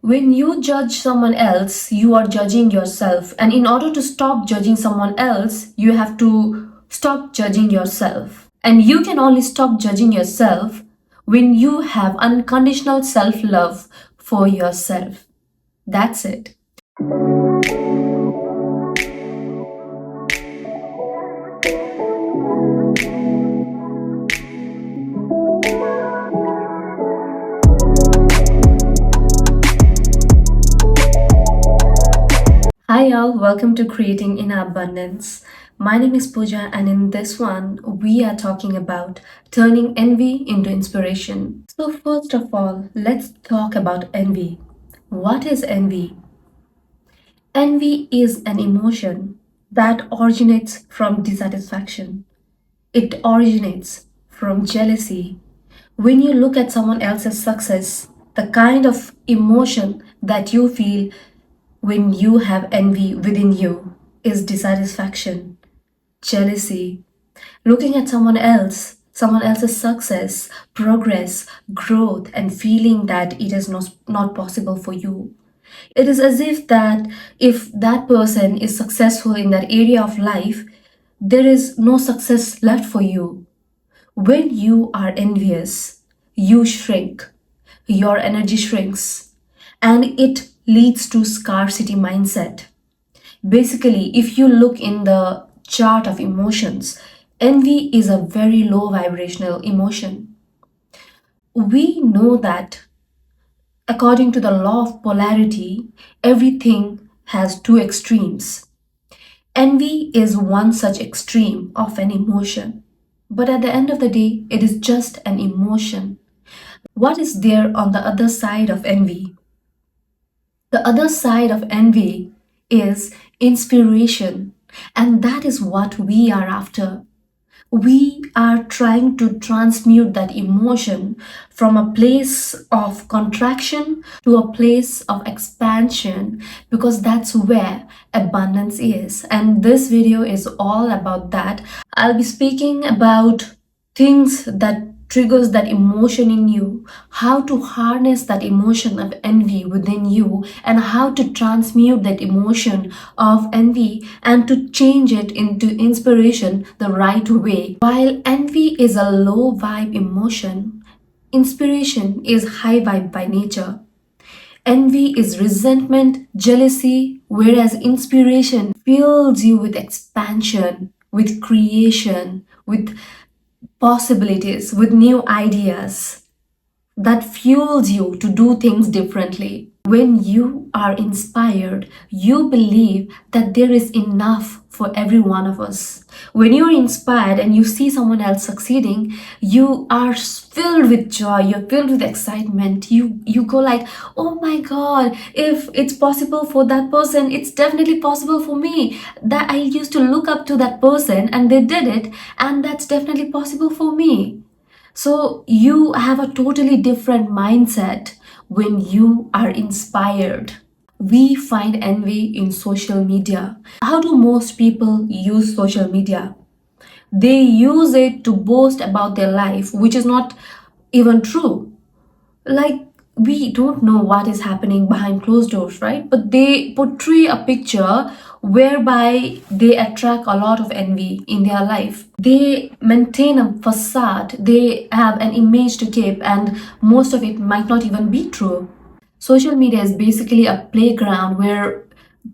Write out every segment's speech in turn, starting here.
When you judge someone else, you are judging yourself. And in order to stop judging someone else, you have to stop judging yourself. And you can only stop judging yourself when you have unconditional self love for yourself. That's it. Hi, y'all, welcome to Creating in Abundance. My name is Pooja, and in this one, we are talking about turning envy into inspiration. So, first of all, let's talk about envy. What is envy? Envy is an emotion that originates from dissatisfaction, it originates from jealousy. When you look at someone else's success, the kind of emotion that you feel when you have envy within you is dissatisfaction, jealousy, looking at someone else's success, progress, growth, and feeling that it is not possible for you. It is as if that person is successful in that area of life, there is no success left for you. When you are envious, you shrink, your energy shrinks, and it leads to scarcity mindset. Basically, if you look in the chart of emotions, envy is a very low vibrational emotion. We know that according to the law of polarity, everything has two extremes. Envy is one such extreme of an emotion. But at the end of the day, it is just an emotion. What is there on the other side of envy? The other side of envy is inspiration, and that is what we are after. We are trying to transmute that emotion from a place of contraction to a place of expansion because that's where abundance is. And this video is all about that. I'll be speaking about things that triggers that emotion in you, how to harness that emotion of envy within you, and how to transmute that emotion of envy and to change it into inspiration the right way. While envy is a low vibe emotion, inspiration is high vibe by nature. Envy is resentment, jealousy, whereas inspiration fills you with expansion, with creation, with possibilities, with new ideas that fuels you to do things differently. When you are inspired, you believe that there is enough for every one of us. When you're inspired and you see someone else succeeding, you are filled with joy, you're filled with excitement. You go like, "Oh my god, if it's possible for that person, it's definitely possible for me. That I used to look up to that person and they did it, and that's definitely possible for me." So you have a totally different mindset when you are inspired. We find envy in social media. How do most people use social media? They use it to boast about their life, which is not even true. Like, we don't know what is happening behind closed doors, right? But they portray a picture whereby they attract a lot of envy in their life. They maintain a facade, they have an image to keep, and most of it might not even be true. Social media is basically a playground where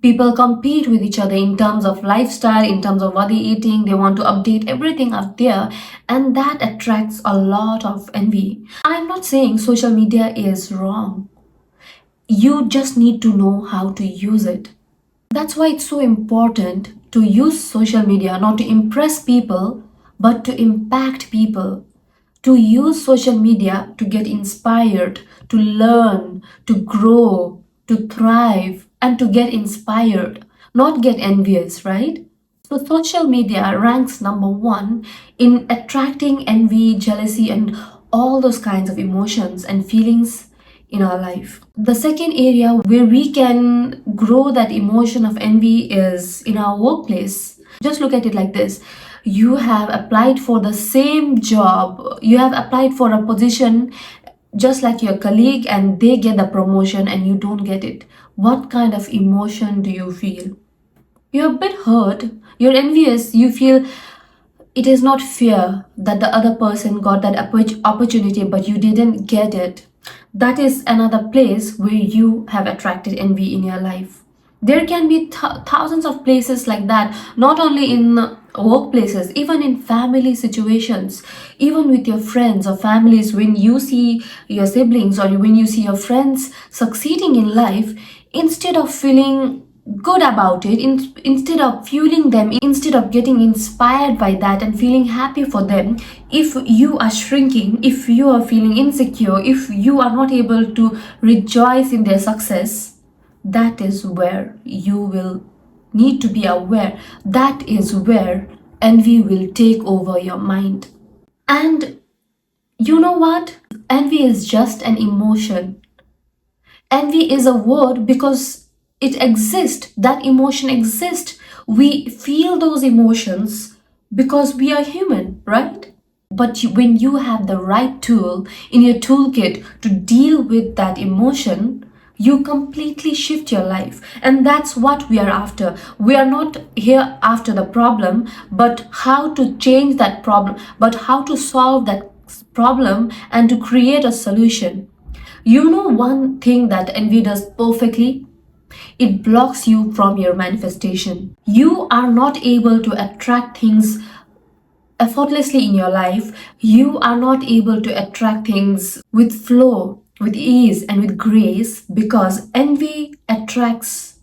people compete with each other in terms of lifestyle, in terms of what they're eating. They want to update everything out there, and that attracts a lot of envy. I'm not saying social media is wrong, you just need to know how to use it. That's why it's so important to use social media not to impress people but to impact people. To use social media to get inspired, to learn, to grow, to thrive, and to get inspired, not get envious, right? So, social media ranks number one in attracting envy, jealousy, and all those kinds of emotions and feelings in our life. The second area where we can grow that emotion of envy is in our workplace. Just look at it like this: you have applied for the same job, you have applied for a position just like your colleague and they get the promotion and you don't get it. What kind of emotion do you feel? You're a bit hurt, you're envious, you feel it is not fair that the other person got that opportunity but you didn't get it. That is another place where you have attracted envy in your life. There can be thousands of places like that, not only in workplaces, even in family situations, even with your friends or families. When you see your siblings or when you see your friends succeeding in life, instead of feeling good about it, instead of fueling them, instead of getting inspired by that and feeling happy for them, if you are shrinking, if you are feeling insecure, if you are not able to rejoice in their success, that is where you will need to be aware. That is where envy will take over your mind. And you know what? Envy is just an emotion. Envy is a word because it exists, that emotion exists. We feel those emotions because we are human, right? But when you have the right tool in your toolkit to deal with that emotion, you completely shift your life. And that's what we are after. We are not here after the problem, but how to change that problem, but how to solve that problem and to create a solution. You know one thing that envy does perfectly? It blocks you from your manifestation. You are not able to attract things effortlessly in your life. You are not able to attract things with flow, with ease, and with grace because envy attracts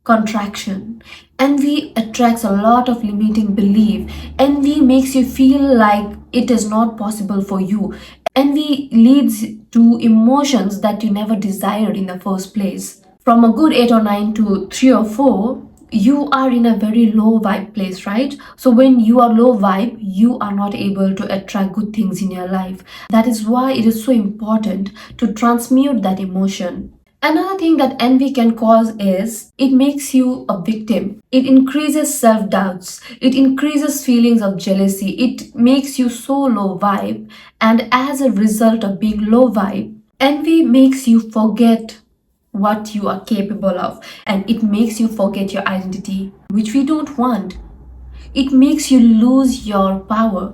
contraction. Envy attracts a lot of limiting belief. Envy makes you feel like it is not possible for you. Envy leads to emotions that you never desired in the first place. From a good 8 or 9 to 3 or 4, you are in a very low vibe place, right? So when you are low vibe, you are not able to attract good things in your life. That is why it is so important to transmute that emotion. Another thing that envy can cause is it makes you a victim. It increases self doubts. It increases feelings of jealousy. It makes you so low vibe. And as a result of being low vibe, envy makes you forget what you are capable of, and it makes you forget your identity, which we don't want. It makes you lose your power.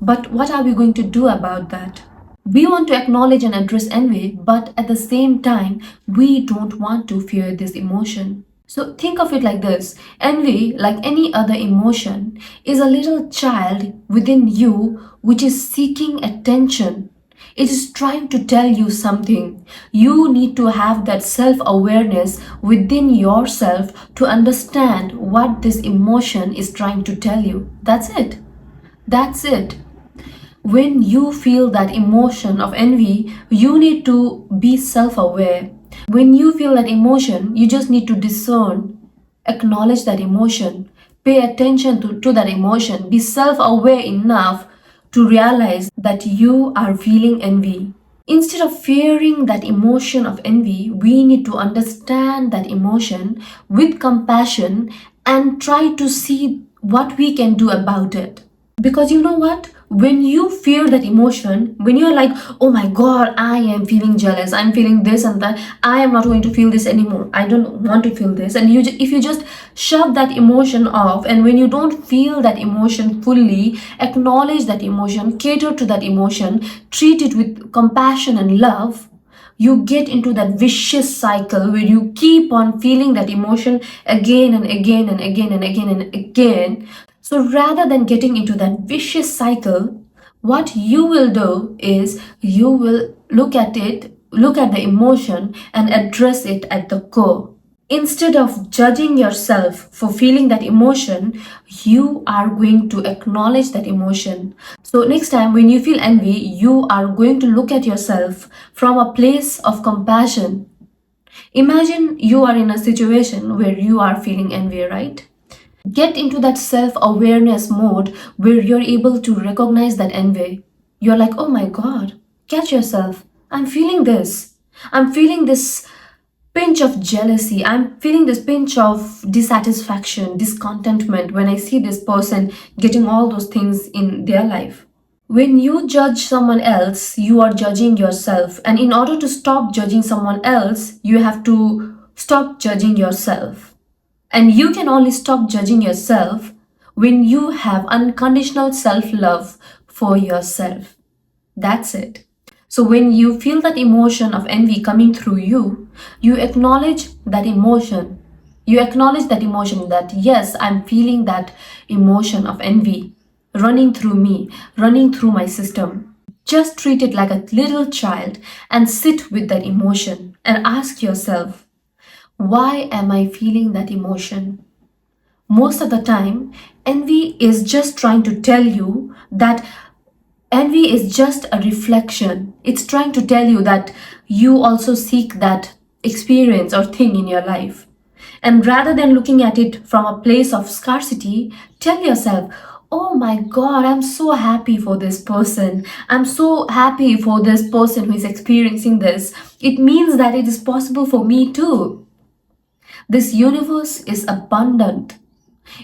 But what are we going to do about that? We want to acknowledge and address envy, but at the same time, we don't want to fear this emotion. So think of it like this: envy, like any other emotion, is a little child within you which is seeking attention. It is trying to tell you something. You need to have that self awareness within yourself to understand what this emotion is trying to tell you. That's it. That's it. When you feel that emotion of envy, you need to be self aware. When you feel that emotion, you just need to discern, acknowledge that emotion, pay attention to that emotion, be self aware enough to realize that you are feeling envy. Instead of fearing that emotion of envy, we need to understand that emotion with compassion and try to see what we can do about it. Because you know what? When you fear that emotion, when you're like, oh my god, I am feeling jealous, I'm feeling this and that, I am not going to feel this anymore, I don't want to feel this, and if you just shove that emotion off, and when you don't feel that emotion fully, acknowledge that emotion, cater to that emotion, treat it with compassion and love, you get into that vicious cycle where you keep on feeling that emotion again and again and again and again and again. So rather than getting into that vicious cycle, what you will do is you will look at it, look at the emotion and address it at the core. Instead of judging yourself for feeling that emotion, you are going to acknowledge that emotion. So, next time when you feel envy, you are going to look at yourself from a place of compassion. Imagine you are in a situation where you are feeling envy, right? Get into that self awareness mode where you're able to recognize that envy. You're like, oh my god, catch yourself. I'm feeling this. I'm feeling this pinch of jealousy. I'm feeling this pinch of dissatisfaction, discontentment when I see this person getting all those things in their life. When you judge someone else, you are judging yourself. And in order to stop judging someone else, you have to stop judging yourself. And you can only stop judging yourself when you have unconditional self love for yourself. That's it. So when you feel that emotion of envy coming through you, you acknowledge that emotion. You acknowledge that emotion that, yes, I'm feeling that emotion of envy running through me, running through my system. Just treat it like a little child and sit with that emotion and ask yourself, why am I feeling that emotion? Most of the time, envy is just trying to tell you that envy is just a reflection. It's trying to tell you that you also seek that experience or thing in your life. And rather than looking at it from a place of scarcity, tell yourself, oh my God, I'm so happy for this person. I'm so happy for this person who is experiencing this. It means that it is possible for me too. This universe is abundant.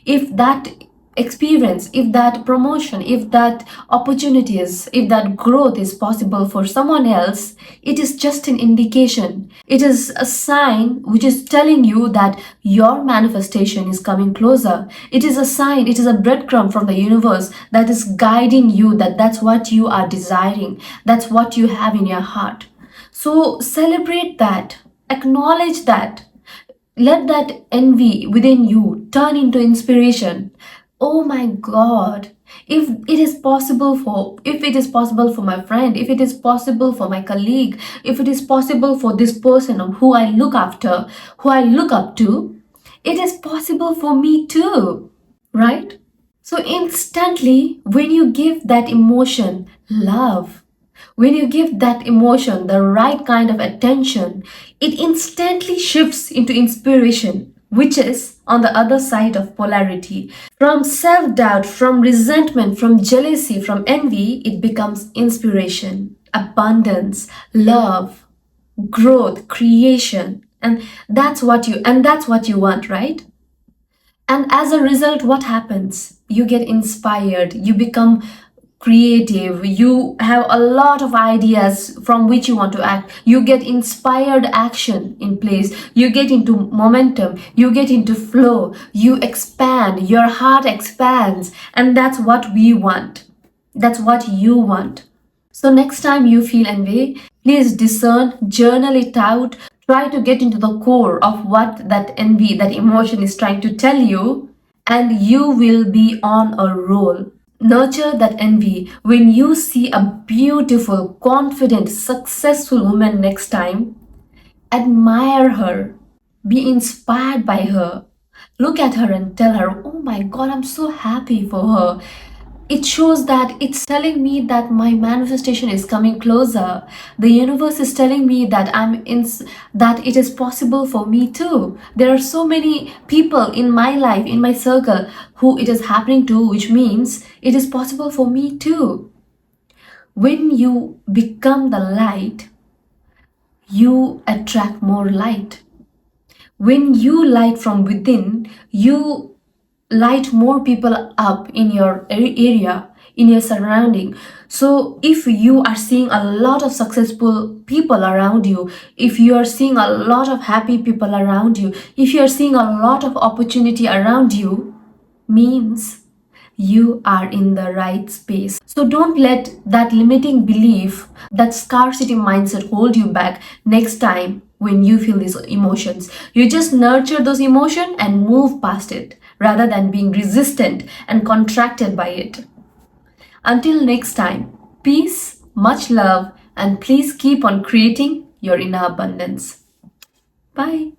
If that experience, if that promotion, if that opportunities, if that growth is possible for someone else, it is just an indication. It is a sign which is telling you that your manifestation is coming closer. It is a sign, it is a breadcrumb from the universe that is guiding you, that that's what you are desiring, that's what you have in your heart. So celebrate that, acknowledge that. Let that envy within you turn into inspiration. Oh my God. If it is possible for my friend, if it is possible for my colleague, if it is possible for this person who I look after, who I look up to, it is possible for me too, right? So instantly, when you give that emotion love, when you give that emotion the right kind of attention, it instantly shifts into inspiration, which is on the other side of polarity. From self doubt, from resentment, from jealousy, from envy, it becomes inspiration, abundance, love, growth, creation. And that's what you want, right? And as a result, what happens? You get inspired, you become creative, you have a lot of ideas from which you want to act. You get inspired action in place, you get into momentum, you get into flow, you expand, your heart expands, and that's what we want. That's what you want. So next time you feel envy, please discern, journal it out, try to get into the core of what that envy, that emotion is trying to tell you, and you will be on a roll. Nurture that envy. When you see a beautiful, confident, successful woman next time, admire her, be inspired by her. Look at her and tell her, oh my God, I'm so happy for her. It shows that it's telling me that my manifestation is coming closer. The universe is telling me that that it is possible for me too. There are so many people in my life, in my circle, who it is happening to, which means it is possible for me too. When you become the light, you attract more light. When you light from within, you light more people up in your area, in your surrounding. So if you are seeing a lot of successful people around you, if you are seeing a lot of happy people around you, if you are seeing a lot of opportunity around you, means you are in the right space. So don't let that limiting belief, that scarcity mindset hold you back next time when you feel these emotions. You just nurture those emotions and move past it rather than being resistant and contracted by it. Until next time, peace, much love, and please keep on creating your inner abundance. Bye.